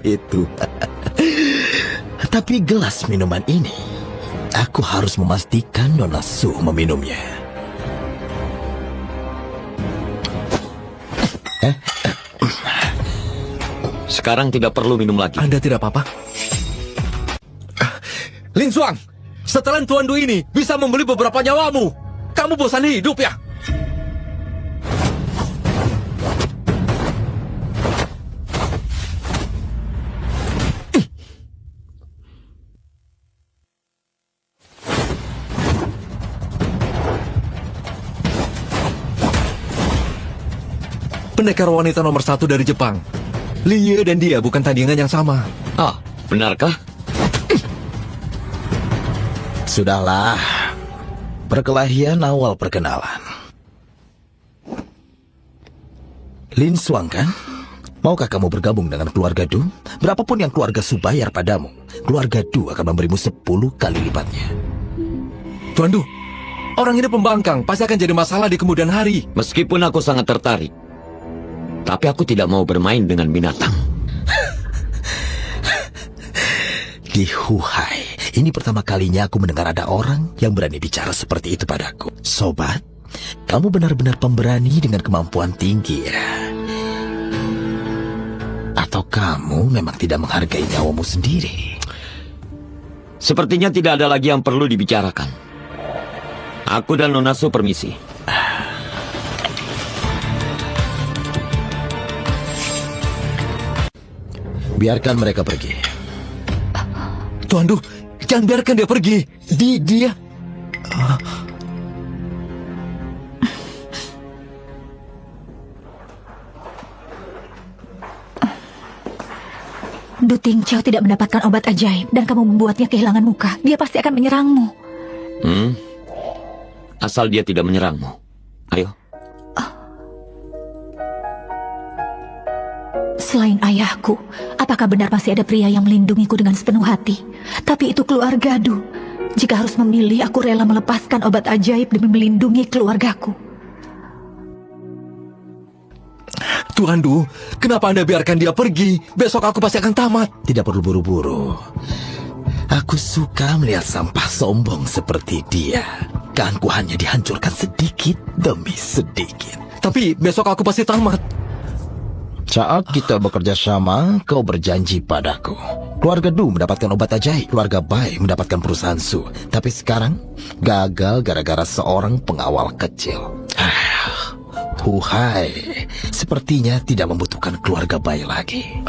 itu. Tapi gelas minuman ini, aku harus memastikan Nona Su meminumnya. Sekarang tidak perlu minum lagi. Anda tidak apa-apa? Lin Xuang, setelan Tuan Du ini bisa membeli beberapa nyawamu. Kamu bosan hidup ya? Pendekar wanita nomor 1 dari Jepang. Lie dan dia bukan tandingan yang sama. Ah, benarkah? Sudahlah. Perkelahian awal perkenalan. Lin Xuang kan? Maukah kamu bergabung dengan keluarga Du? Berapapun yang keluarga Su bayar padamu, keluarga Du akan memberimu 10 kali lipatnya. Tuan Du, orang ini pembangkang, pasti akan jadi masalah di kemudian hari. Meskipun aku sangat tertarik, tapi aku tidak mau bermain dengan binatang. Di Huhai, ini pertama kalinya aku mendengar ada orang yang berani bicara seperti itu padaku. Sobat, kamu benar-benar pemberani dengan kemampuan tinggi ya? Atau kamu memang tidak menghargai nyawamu sendiri? Sepertinya tidak ada lagi yang perlu dibicarakan. Aku dan Nona Su permisi. Biarkan mereka pergi. Tuan Du, jangan biarkan dia pergi. Dia... Du Tingqiao tidak mendapatkan obat ajaib dan kamu membuatnya kehilangan muka. Dia pasti akan menyerangmu. Asal dia tidak menyerangmu. Ayo. Selain ayahku, apakah benar masih ada pria yang melindungiku dengan sepenuh hati? Tapi itu keluarga Du. Jika harus memilih, aku rela melepaskan obat ajaib demi melindungi keluargaku. Tuan Du, kenapa Anda biarkan dia pergi? Besok aku pasti akan tamat. Tidak perlu buru-buru. Aku suka melihat sampah sombong seperti dia. Keangkuhannya dihancurkan sedikit demi sedikit. Tapi besok aku pasti tamat. Saat kita bekerja sama, kau berjanji padaku. Keluarga Du mendapatkan obat ajaib, keluarga Bai mendapatkan perusahaan Su. Tapi sekarang, gagal gara-gara seorang pengawal kecil. Huhai, sepertinya tidak membutuhkan keluarga Bai lagi.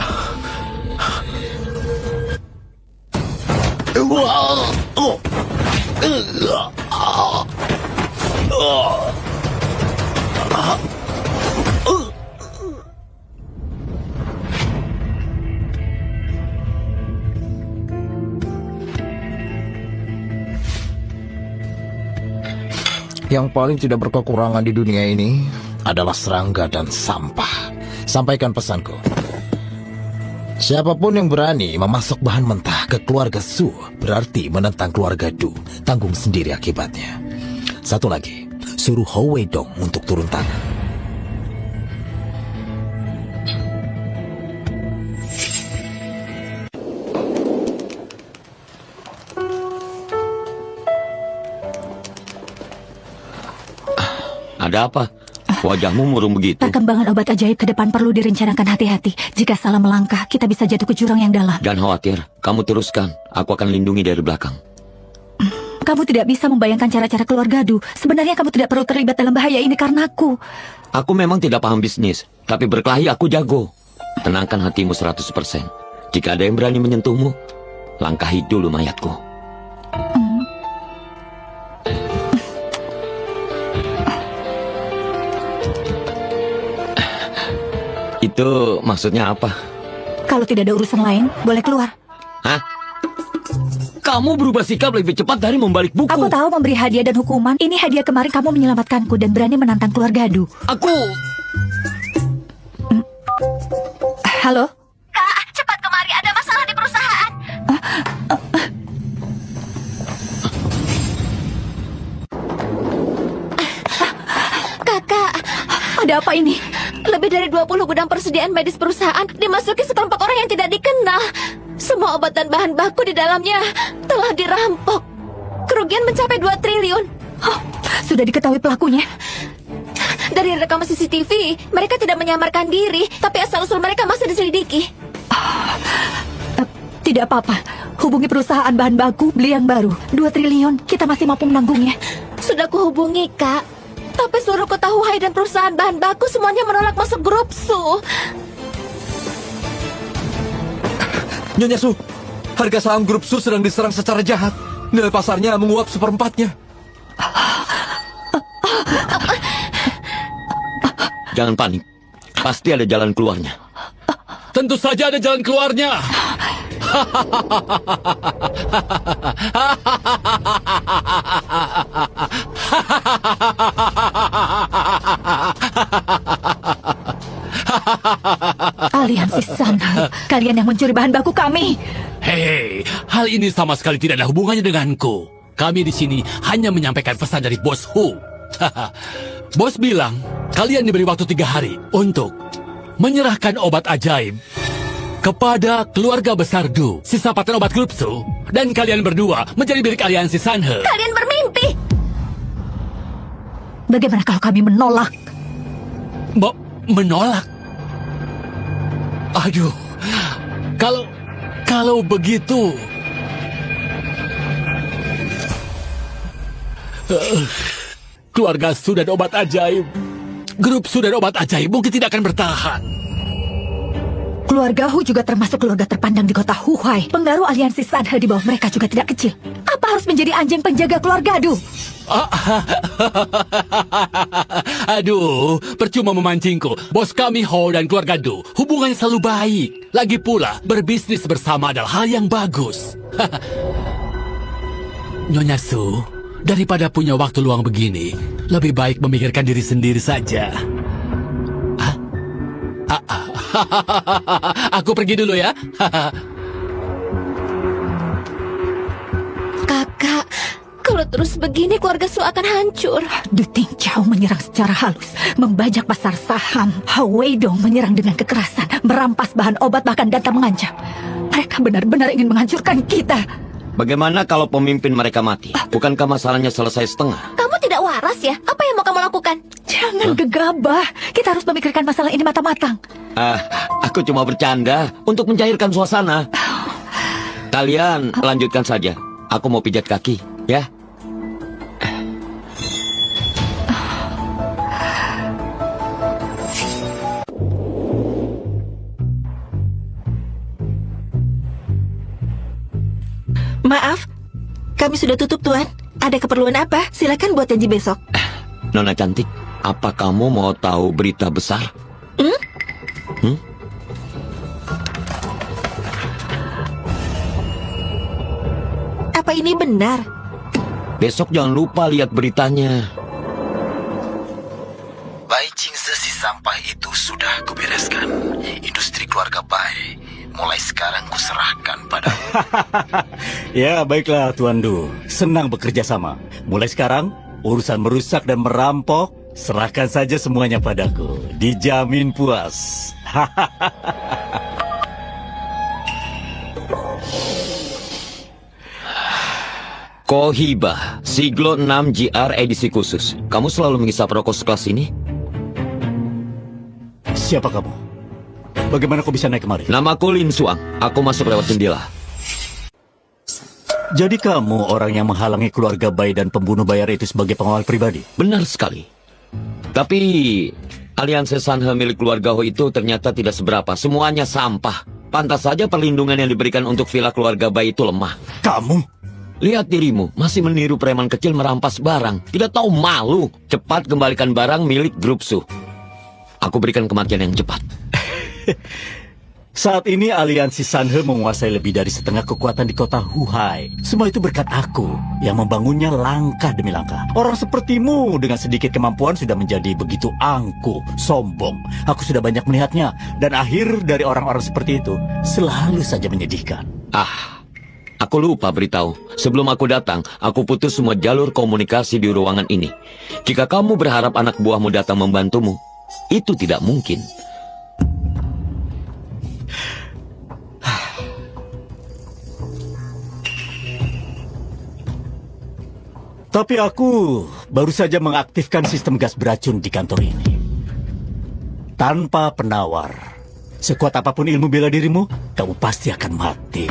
Yang paling tidak berkekurangan di dunia ini adalah serangga dan sampah. Sampaikan pesanku. Siapapun yang berani memasok bahan mentah ke keluarga Su berarti menentang keluarga Du. Tanggung sendiri akibatnya. Satu lagi, suruh Hou Weidong untuk turun tangan. Ada apa? Wajahmu murung begitu. Perkembangan obat ajaib ke depan perlu direncanakan hati-hati. Jika salah melangkah, kita bisa jatuh ke jurang yang dalam. Jangan khawatir, kamu teruskan. Aku akan lindungi dari belakang. Kamu tidak bisa membayangkan cara-cara keluarga Du. Sebenarnya kamu tidak perlu terlibat dalam bahaya ini karena aku. Aku memang tidak paham bisnis, tapi berkelahi aku jago. Tenangkan hatimu 100%. Jika ada yang berani menyentuhmu, langkahi dulu mayatku. Itu maksudnya apa? Kalau tidak ada urusan lain, boleh keluar. Hah? Kamu berubah sikap lebih cepat dari membalik buku. Aku tahu memberi hadiah dan hukuman. Ini hadiah kemarin kamu menyelamatkanku dan berani menantang keluarga Du. Aku... Halo? Kak, cepat kemari. Ada masalah di perusahaan. Kakak, ada apa ini? Lebih dari 20 gudang persediaan medis perusahaan dimasuki sekelompok orang yang tidak dikenal. Semua obat dan bahan baku di dalamnya telah dirampok. Kerugian mencapai 2 triliun. Oh, sudah diketahui pelakunya? Dari rekaman CCTV, mereka tidak menyamarkan diri, tapi asal-usul mereka masih diselidiki. Tidak apa-apa. Hubungi perusahaan bahan baku, beli yang baru. 2 triliun, kita masih mampu menanggungnya. Sudah kuhubungi, Kak. Tapi seluruh kota Huhai dan perusahaan bahan baku semuanya menolak masuk grup Su. Nyonya Su, harga saham grup Su sedang diserang secara jahat. Nilai pasarnya menguap seperempatnya. Jangan panik. Pasti ada jalan keluarnya. Tentu saja ada jalan keluarnya. Aliansi Sanha, kalian yang mencuri bahan baku kami. Hei, hal ini sama sekali tidak ada hubungannya denganku. Kami di sini hanya menyampaikan pesan dari Bos Hu. Bos bilang, kalian diberi waktu 3 hari untuk menyerahkan obat ajaib kepada keluarga besar Du, sisa paten obat grup Su, dan kalian berdua menjadi milik aliansi Sanhe. Kalian bermimpi. Bagaimana kalau kami menolak? Menolak? Aduh, kalau begitu, keluarga Su dan obat ajaib, grup Su dan obat ajaib mungkin tidak akan bertahan. Keluarga Hu juga termasuk keluarga terpandang di kota Huhai. Pengaruh aliansi Sanhe di bawah mereka juga tidak kecil. Apa harus menjadi anjing penjaga keluarga Du? Aduh, percuma memancingku. Bos kami Ho dan keluarga Du hubungannya selalu baik. Lagi pula, berbisnis bersama adalah hal yang bagus. Nyonya Su, daripada punya waktu luang begini, lebih baik memikirkan diri sendiri saja. Aku pergi dulu ya. Kakak, kalau terus begini keluarga Su akan hancur. Du Tingqiao menyerang secara halus, membajak pasar saham. Hao Weidong menyerang dengan kekerasan, merampas bahan obat bahkan datang mengancam. Mereka benar-benar ingin menghancurkan kita. Bagaimana kalau pemimpin mereka mati? Bukankah masalahnya selesai setengah? Kamu tidak waras ya? Apa yang mau kamu lakukan? Jangan gegabah. Kita harus memikirkan masalah ini matang-matang. Aku cuma bercanda untuk mencairkan suasana. Kalian lanjutkan saja. Aku mau pijat kaki, ya. Maaf, kami sudah tutup, Tuan. Ada keperluan apa? Silakan buat janji besok. Nona cantik, apa kamu mau tahu berita besar? Apa ini benar? Besok jangan lupa lihat beritanya. Bai Jingze si sampah itu sudah kubereskan. Industri keluarga Bai mulai sekarang kuserahkan padamu. Ya, baiklah Tuan Du. Senang bekerja sama. Mulai sekarang, urusan merusak dan merampok, serahkan saja semuanya padaku. Dijamin puas. Kohibah, Siglo 6 GR edisi khusus. Kamu selalu menghisap rokok sekelas ini? Siapa kamu? Bagaimana kau bisa naik kemari? Namaku Lin Suang. Aku masuk lewat jendela. Jadi kamu orang yang menghalangi keluarga Bai dan pembunuh bayar itu sebagai pengawal pribadi? Benar sekali. Tapi aliansi Sanhe milik keluarga Ho itu ternyata tidak seberapa. Semuanya sampah. Pantas saja perlindungan yang diberikan untuk villa keluarga Bai itu lemah. Kamu? Lihat dirimu, masih meniru preman kecil merampas barang. Tidak tahu malu. Cepat kembalikan barang milik grup Su. Aku berikan kematian yang cepat. Saat ini aliansi Sanhe menguasai lebih dari setengah kekuatan di kota Huhai. Semua itu berkat aku yang membangunnya langkah demi langkah. Orang sepertimu dengan sedikit kemampuan sudah menjadi begitu angkuh, sombong. Aku sudah banyak melihatnya. Dan akhir dari orang-orang seperti itu selalu saja menyedihkan. Aku lupa beritahu. Sebelum aku datang, aku putus semua jalur komunikasi di ruangan ini. Jika kamu berharap anak buahmu datang membantumu, Itu tidak mungkin. Tapi aku baru saja mengaktifkan sistem gas beracun di kantor ini. Tanpa penawar, sekuat apapun ilmu bela dirimu, kamu pasti akan mati.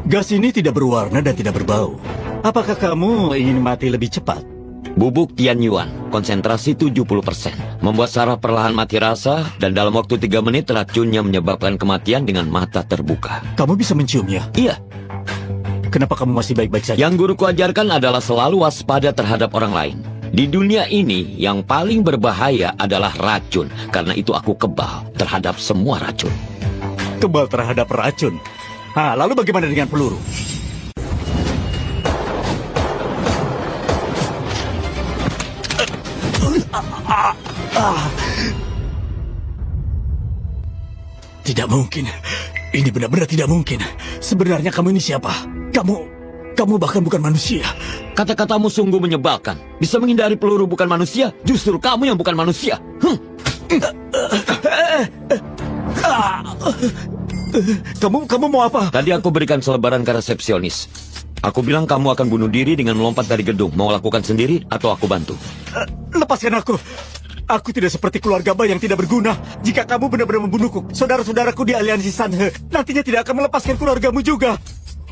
Gas ini tidak berwarna dan tidak berbau. Apakah kamu ingin mati lebih cepat? Bubuk Tian Yuan, konsentrasi 70%. Membuat saraf perlahan mati rasa, dan dalam waktu 3 menit racunnya menyebabkan kematian dengan mata terbuka. Kamu bisa menciumnya. Iya, Kenapa kamu masih baik-baik saja? yang guruku ajarkan adalah selalu waspada terhadap orang lain. Di dunia ini, yang paling berbahaya adalah racun. Karena itu aku kebal terhadap semua racun. Kebal terhadap racun. Lalu bagaimana dengan peluru? Tidak mungkin. Ini benar-benar tidak mungkin. Sebenarnya kamu ini siapa? Kamu bahkan bukan manusia. Kata-katamu sungguh menyebalkan. Bisa menghindari peluru bukan manusia, justru kamu yang bukan manusia. Kamu mau apa? Tadi aku berikan selebaran ke resepsionis. Aku bilang kamu akan bunuh diri dengan melompat dari gedung. Mau lakukan sendiri atau aku bantu? Lepaskan aku. Aku tidak seperti keluarga Bai yang tidak berguna. Jika kamu benar-benar membunuhku, saudara-saudaraku di aliansi Sanhe nantinya tidak akan melepaskan keluargamu juga.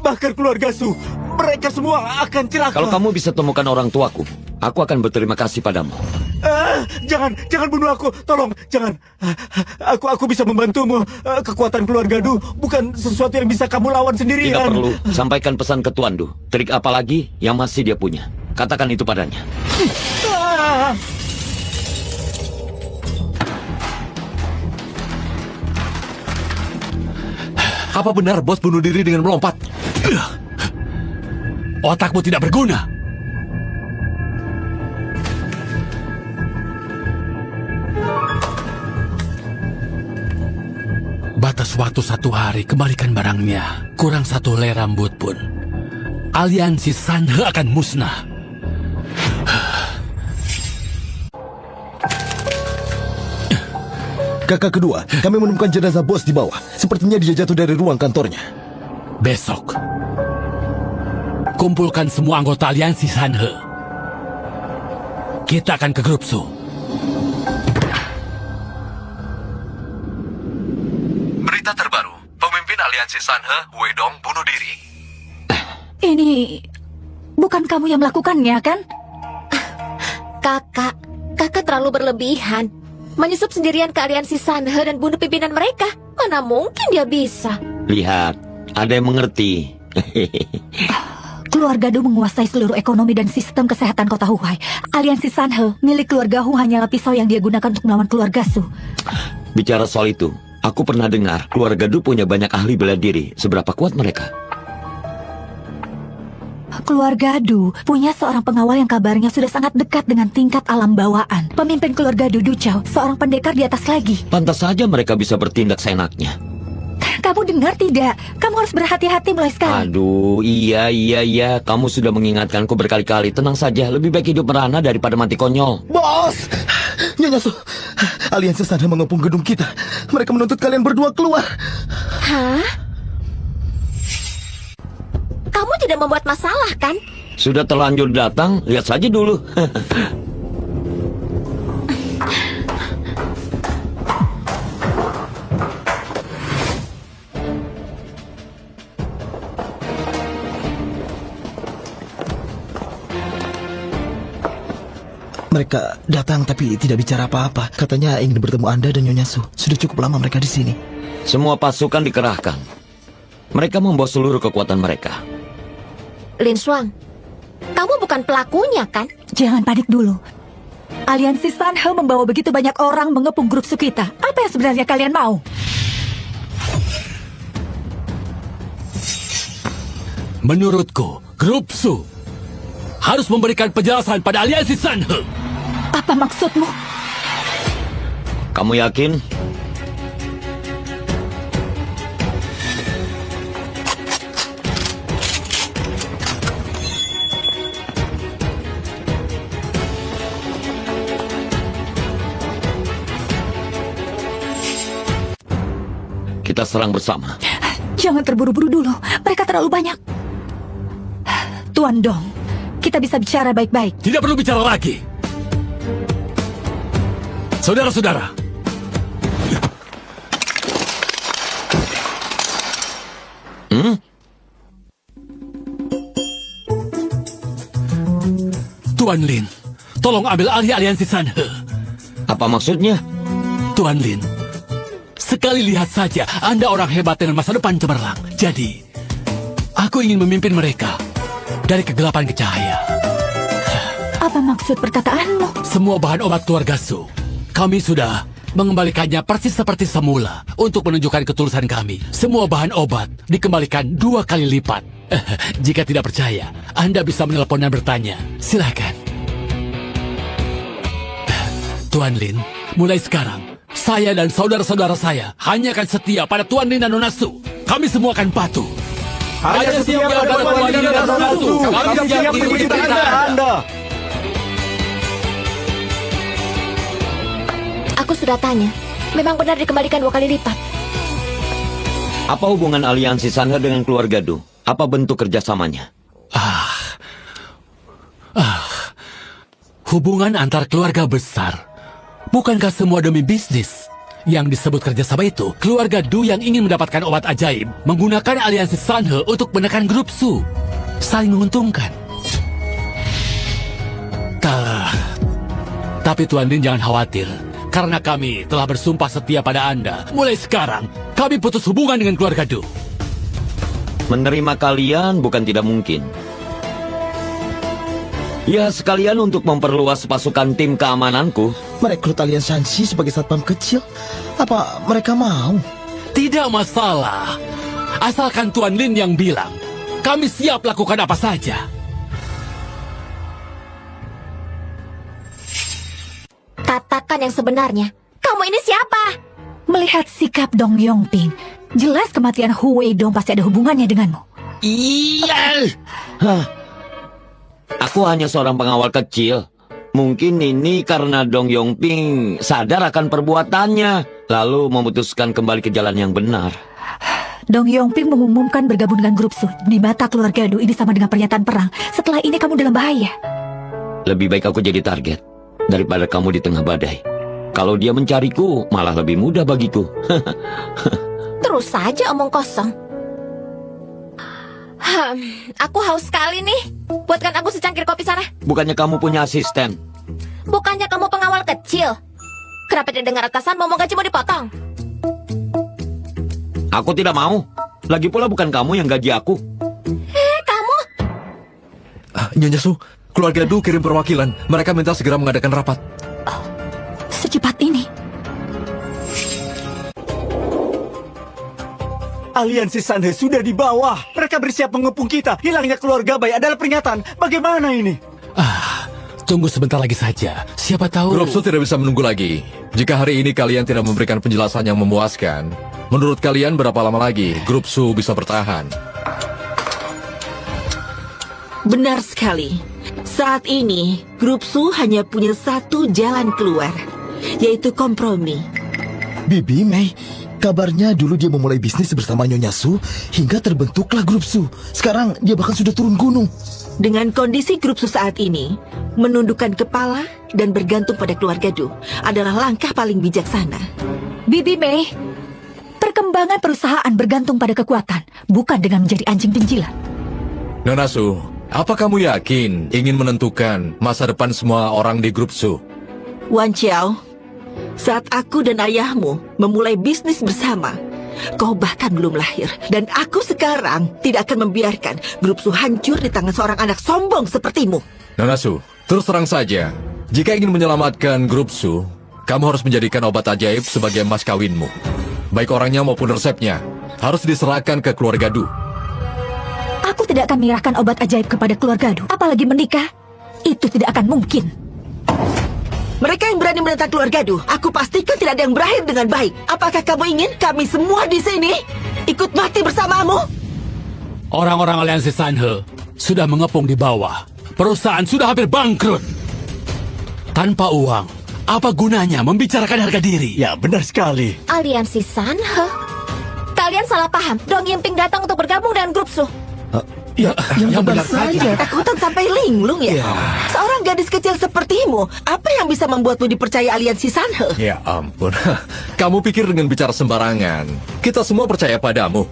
Bahkan keluarga Su, mereka semua akan celaka. Kalau kamu bisa temukan orang tuaku, aku akan berterima kasih padamu. Jangan bunuh aku, tolong, jangan. Aku bisa membantumu. Kekuatan keluarga Du bukan sesuatu yang bisa kamu lawan sendirian. Tidak perlu, sampaikan pesan ke Tuan Du. Trik apa lagi yang masih dia punya? Katakan itu padanya. Apa benar bos bunuh diri dengan melompat? Otakmu tidak berguna. Batas waktu 1 hari kembalikan barangnya. Kurang 1 helai rambut pun. Aliansi Sanhe akan musnah. Kakak kedua, kami menemukan jenazah bos di bawah. Sepertinya dia jatuh dari ruang kantornya. Besok, kumpulkan semua anggota aliansi Sanhe. Kita akan ke grup Su. Berita terbaru, pemimpin aliansi Sanhe, Weidong, bunuh diri. Ini bukan kamu yang melakukannya, kan? Kakak terlalu berlebihan. Menyusup sendirian ke aliansi Sanhe dan bunuh pimpinan mereka. Mana mungkin dia bisa? Lihat, ada yang mengerti. Keluarga Du menguasai seluruh ekonomi dan sistem kesehatan kota Huhai. Aliansi Sanhe milik keluarga Hu hanyalah pisau yang dia gunakan untuk melawan keluarga Su. Bicara soal itu, aku pernah dengar keluarga Du punya banyak ahli bela diri. Seberapa kuat mereka? Keluarga Du punya seorang pengawal yang kabarnya sudah sangat dekat dengan tingkat alam bawaan. Pemimpin keluarga Du, Du Chao, seorang pendekar di atas lagi. Pantas saja mereka bisa bertindak seenaknya. Kamu dengar tidak? Kamu harus berhati-hati mulai sekarang. Aduh, iya. Kamu sudah mengingatkanku berkali-kali. Tenang saja, lebih baik hidup merana daripada mati konyol. Bos! Nyonya Su, aliansi Sanhe mengepung gedung kita. Mereka menuntut kalian berdua keluar. Hah? Kamu tidak membuat masalah, kan? Sudah terlanjur datang, lihat saja dulu. Mereka datang tapi tidak bicara apa-apa. Katanya ingin bertemu Anda dan Nyonya Su. Sudah cukup lama mereka di sini. Semua pasukan dikerahkan. Mereka membawa seluruh kekuatan mereka. Lin Xuang, kamu bukan pelakunya, kan? Jangan panik dulu. Aliansi Sanhe membawa begitu banyak orang mengepung grup Su kita. Apa yang sebenarnya kalian mau? Menurutku, grup Su harus memberikan penjelasan pada aliansi Sanhe. Apa maksudmu? Kamu yakin? kita serang bersama. Jangan terburu-buru dulu. Mereka terlalu banyak. Tuan Dong, kita bisa bicara baik-baik. Tidak perlu bicara lagi. Saudara-saudara, Tuan Lin, tolong ambil alih aliansi Sanhe. Apa maksudnya? Tuan Lin, sekali lihat saja Anda orang hebat dengan masa depan cemerlang. Jadi, aku ingin memimpin mereka dari kegelapan ke cahaya. Apa maksud perkataanmu? Semua bahan obat keluarga Su, kami sudah mengembalikannya persis seperti semula untuk menunjukkan ketulusan kami. Semua bahan obat dikembalikan 2 kali lipat. Jika tidak percaya, Anda bisa menelpon dan bertanya. Silakan. Tuan Lin, mulai sekarang, saya dan saudara-saudara saya hanya akan setia pada Tuan Lin dan Nona Su. Kami semua akan patuh. Hanya setia pada Tuan Lin dan Nona Su. Kami siap mengikuti perintah Anda. Aku sudah tanya. Memang benar dikembalikan 2 kali lipat. Apa hubungan aliansi Sanhe dengan keluarga Du? Apa bentuk kerjasamanya? Hubungan antar keluarga besar. Bukankah semua demi bisnis? Yang disebut kerjasama itu, keluarga Du yang ingin mendapatkan obat ajaib menggunakan aliansi Sanhe untuk menekan grup Su. Saling menguntungkan. Tapi Tuan Lin jangan khawatir. Karena kami telah bersumpah setia pada Anda. Mulai sekarang, kami putus hubungan dengan keluarga Du. Menerima kalian bukan tidak mungkin. Ya, sekalian untuk memperluas pasukan tim keamananku. Merekrut alian Shanxi sebagai satpam kecil? Apa mereka mau? Tidak masalah. Asalkan Tuan Lin yang bilang, kami siap lakukan apa saja. Katakan yang sebenarnya. Kamu ini siapa? Melihat sikap Dong Yongping, jelas kematian Hu Weidong pasti ada hubungannya denganmu. Iya. Aku hanya seorang pengawal kecil. Mungkin ini karena Dong Yongping sadar akan perbuatannya, lalu memutuskan kembali ke jalan yang benar. Dong Yongping mengumumkan bergabung dengan grup Su. Di mata keluarga Du ini sama dengan pernyataan perang. Setelah ini kamu dalam bahaya. Lebih baik aku jadi target daripada kamu di tengah badai. Kalau dia mencariku, malah lebih mudah bagiku. Terus saja omong kosong. Aku haus sekali nih. Buatkan aku secangkir kopi sana. Bukannya kamu punya asisten? Bukannya kamu pengawal kecil? Kenapa tidak dengar atasan mau gajimu dipotong? Aku tidak mau. Lagi pula bukan kamu yang gaji aku. Kamu? Nyonya Su, keluarga Du kirim perwakilan. Mereka minta segera mengadakan rapat. Secepat ini. Aliansi Sanhe sudah di bawah. Mereka bersiap mengepung kita. Hilangnya keluarga bayi adalah peringatan. Bagaimana ini? Tunggu sebentar lagi saja. Siapa tahu... Grup Su tidak bisa menunggu lagi. Jika hari ini kalian tidak memberikan penjelasan yang memuaskan, menurut kalian berapa lama lagi Grup Su bisa bertahan? Benar sekali. Saat ini, Grup Su hanya punya satu jalan keluar, yaitu kompromi. Bibi Mei, kabarnya dulu dia memulai bisnis bersama Nyonya Su hingga terbentuklah grup Su. Sekarang dia bahkan sudah turun gunung. Dengan kondisi Grup Su saat ini, menundukkan kepala dan bergantung pada keluarga Du adalah langkah paling bijaksana. Bibi Mei, perkembangan perusahaan bergantung pada kekuatan, bukan dengan menjadi anjing penjilat. Nona Su, apa kamu yakin ingin menentukan masa depan semua orang di grup Su? Wan Chiao, saat aku dan ayahmu memulai bisnis bersama, kau bahkan belum lahir. Dan aku sekarang tidak akan membiarkan grup Su hancur di tangan seorang anak sombong sepertimu. Nona Su, terus terang saja, jika ingin menyelamatkan grup Su, kamu harus menjadikan obat ajaib sebagai mas kawinmu. Baik orangnya maupun resepnya harus diserahkan ke keluarga Du. Aku tidak akan menyerahkan obat ajaib kepada keluarga Du. Apalagi menikah, itu tidak akan mungkin. Mereka yang berani menentang keluarga Du, aku pastikan tidak ada yang berakhir dengan baik. Apakah kamu ingin kami semua di sini ikut mati bersamamu? Orang-orang aliansi Sanhe sudah mengepung di bawah. Perusahaan sudah hampir bangkrut. Tanpa uang, apa gunanya membicarakan harga diri? Ya, benar sekali. Aliansi Sanhe? Kalian salah paham. Dong Yimping datang untuk bergabung dengan grup Su. Yang benar saja. Ketakutan sampai linglung ya? Seorang gadis kecil sepertimu, apa yang bisa membuatmu dipercaya aliansi Sanhe? Ya ampun, kamu pikir dengan bicara sembarangan, kita semua percaya padamu.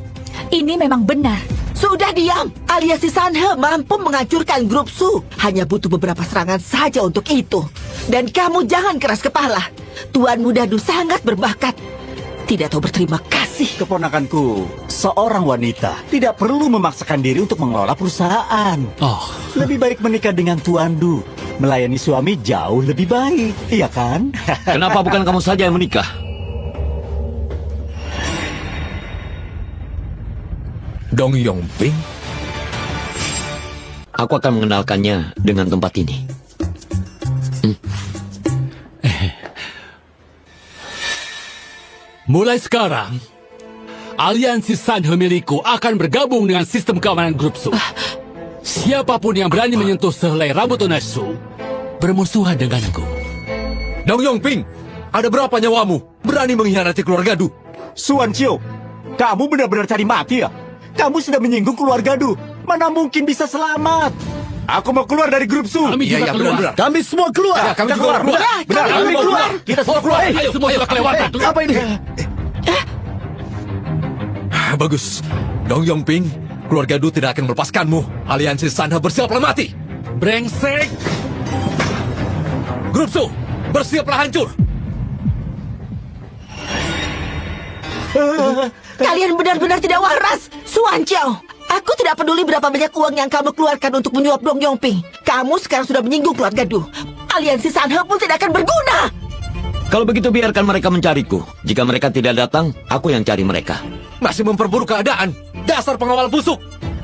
Ini memang benar. Sudah diam! Aliansi Sanhe mampu menghancurkan grup Su. Hanya butuh beberapa serangan saja untuk itu. Dan kamu jangan keras kepala. Tuan Muda Du sangat berbakat. Tidak tahu berterima kasih. Keponakanku, seorang wanita tidak perlu memaksakan diri untuk mengelola perusahaan. Oh, Lebih baik menikah dengan Tuan Du. Melayani suami jauh lebih baik, iya kan? Kenapa bukan kamu saja yang menikah? Dong Yongping? Aku akan mengenalkannya dengan tempat ini. mulai sekarang, aliansi Sanhe milikku akan bergabung dengan sistem keamanan grup Su. Siapapun yang berani menyentuh sehelai rambut Onasu, bermusuhan denganku. Dong Yongping, ada berapa nyawamu berani mengkhianati keluarga Du? Suan Chiu, kamu benar-benar cari mati ya? Kamu sudah menyinggung keluarga Du. Mana mungkin bisa selamat? Aku mau keluar dari grup Su. Kami juga keluar. benar. Kami semua keluar. Kami juga keluar. Benar, kami keluar. Kita semua keluar. Ayo semua sudah kelewatan. Apa ini? Bagus. Dong Yongping, keluarga Du tidak akan melepaskanmu. Aliansi Sanhe bersiaplah mati. Brengsek. Grup Su, bersiaplah hancur. Kalian benar-benar tidak waras. Suan Chiao, aku tidak peduli berapa banyak uang yang kamu keluarkan untuk menyuap Dong Yongping. Kamu sekarang sudah menyinggung keluarga Du. Aliansi Sanhe pun tidak akan berguna. Kalau begitu biarkan mereka mencariku. Jika mereka tidak datang, aku yang cari mereka. Masih memperburuk keadaan. Dasar pengawal busuk.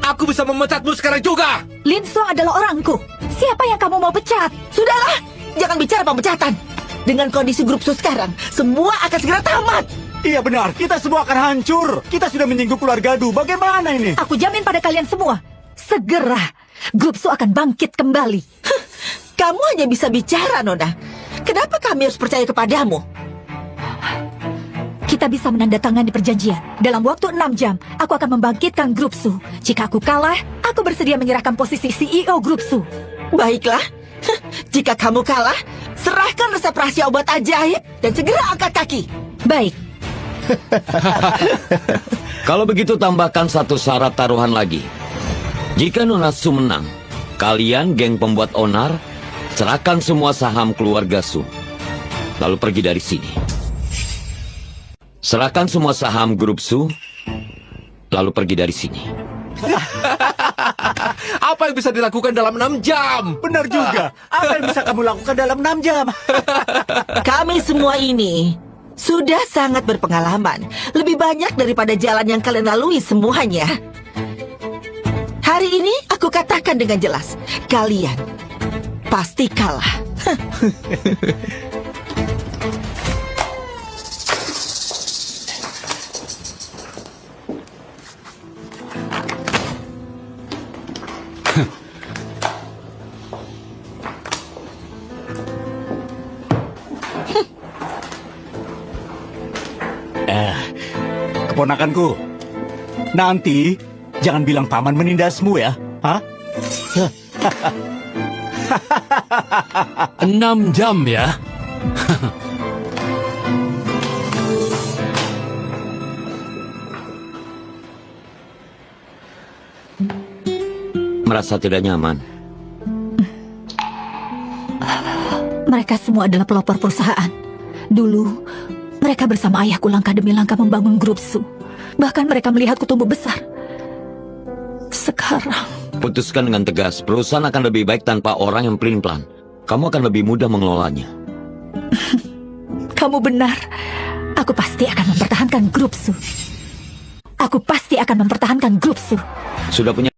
Aku bisa memecatmu sekarang juga. Lin Song adalah orangku. Siapa yang kamu mau pecat? Sudahlah, jangan bicara pemecatan. Dengan kondisi grup Su sekarang, semua akan segera tamat. Iya benar, kita semua akan hancur. Kita sudah menyinggung keluarga Du. Bagaimana ini? Aku jamin pada kalian semua. Segera, grup Su akan bangkit kembali. Kamu hanya bisa bicara, Nona. Kenapa kami harus percaya kepadamu? Kita bisa menandatangani perjanjian. Dalam waktu 6 jam, aku akan membangkitkan grup Su. Jika aku kalah, aku bersedia menyerahkan posisi CEO grup Su. Baiklah, jika kamu kalah, serahkan resep rahasia obat ajaib dan segera angkat kaki. Baik, Kalau begitu tambahkan satu syarat taruhan lagi. Jika Nona Su menang, kalian geng pembuat onar, serahkan semua saham keluarga Su. Lalu pergi dari sini. Serahkan semua saham grup Su, lalu pergi dari sini. Apa yang bisa dilakukan dalam 6 jam? Benar juga. Apa yang bisa kamu lakukan dalam 6 jam? Kami semua ini sudah sangat berpengalaman. Lebih banyak daripada jalan yang kalian lalui semuanya. Hari ini aku katakan dengan jelas, kalian pasti kalah. Keponakanku, nanti jangan bilang paman menindasmu ya. Hah? 6 jam ya. Merasa tidak nyaman. mereka semua adalah pelopor perusahaan. Dulu, mereka bersama ayahku langkah demi langkah membangun grup Su. Bahkan mereka melihatku tumbuh besar. Sekarang... Putuskan dengan tegas, perusahaan akan lebih baik tanpa orang yang pelin-pelan. Kamu akan lebih mudah mengelolanya. Kamu benar. Aku pasti akan mempertahankan grup Su. Aku pasti akan mempertahankan grup Su. Sudah punya